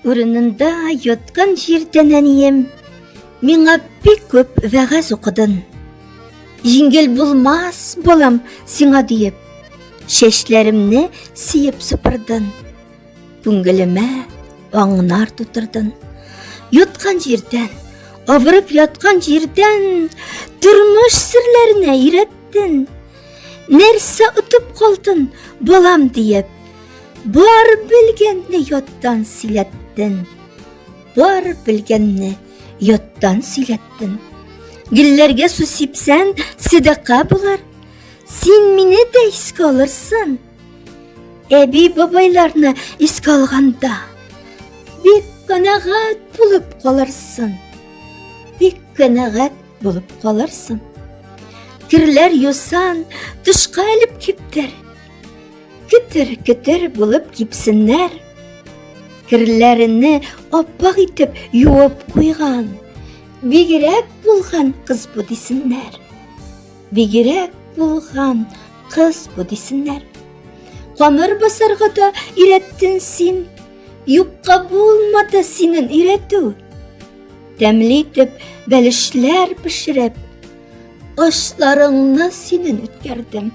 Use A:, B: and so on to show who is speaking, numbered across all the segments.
A: урынында яткан җирдән әнием, миңа бик күп вәгазь укыдың. Җиңел булмас, балам, сиңа диеп, чәчләремне сиеп сыпырдың. Күңелемә аңнар тутырдың. Яткан җирдән, авырып яткан җирдән, тормыш серләренә өйрәттең. Нәрсә утып калдың, балам диеп, бар белгәнне яттан сөйләттең. Бар белгәнне яттан сөйләттең. Гөлләргә су сипсәң, садака булыр. Син мине дә искә алырсың. Әби бабайларны искә алганда, бик канәгать булып калырсың. Бик канәгать булып калырсың. Кирләр юсан, тышка элеп киптер. Кетер булып кипсеннәр. Кирләрне аппак итеп юып куйган. Бигрәк булган кыз бу дисеннәр. Бигрәк булган кыз бу дисеннәр. Камыр басарга да өйрәттең син. Юкка булмады синең өйрәтү. Тәмле итеп бәлешләр пешереп, ашларыңны синең үткәрдем.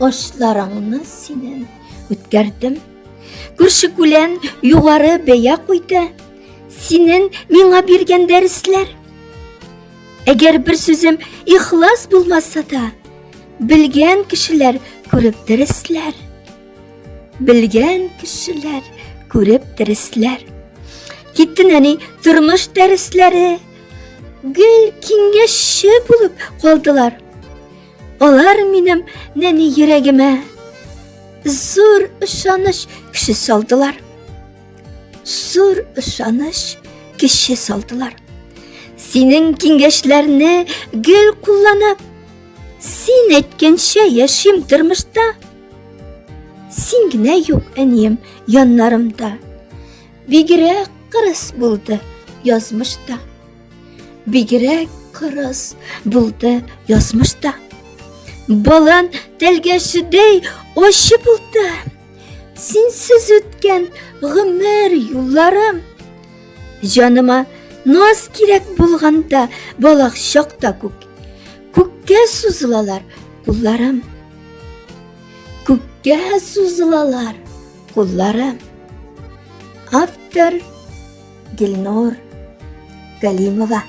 A: Ашларыңны синең үткәрдем. Күрше күлән югары бәя куйды. Синең миңа биргән дәресләр. Әгәр бер сүзем ихлас булмаса да, белгән кешеләр күреп дәресләр. Белгән кешеләр күреп дәресләр. Киттең әни тормыш дәресләре. Гел киңәшче булып калдылар. Алар минем нәни йөрәгемә зур ышаныч кеше салдылар. Зур ышаныч кеше салдылар. Синең киңәшләрне гел кулланып, син әйткәнчә яшим тормышта. Син генә юк, әнием, яннарымда. Бигрәк кырыс булды язмышта. Бигрәк кырыс булды язмышта. Балан тәлгәшедәй ачы булды. Синсез үткән гомер юлларым. Җаныма наз кирәк булганда балак чакта күккә сузылалар кулларым. Күккә сузылалар кулларым. Автор Гөлнур Галимова.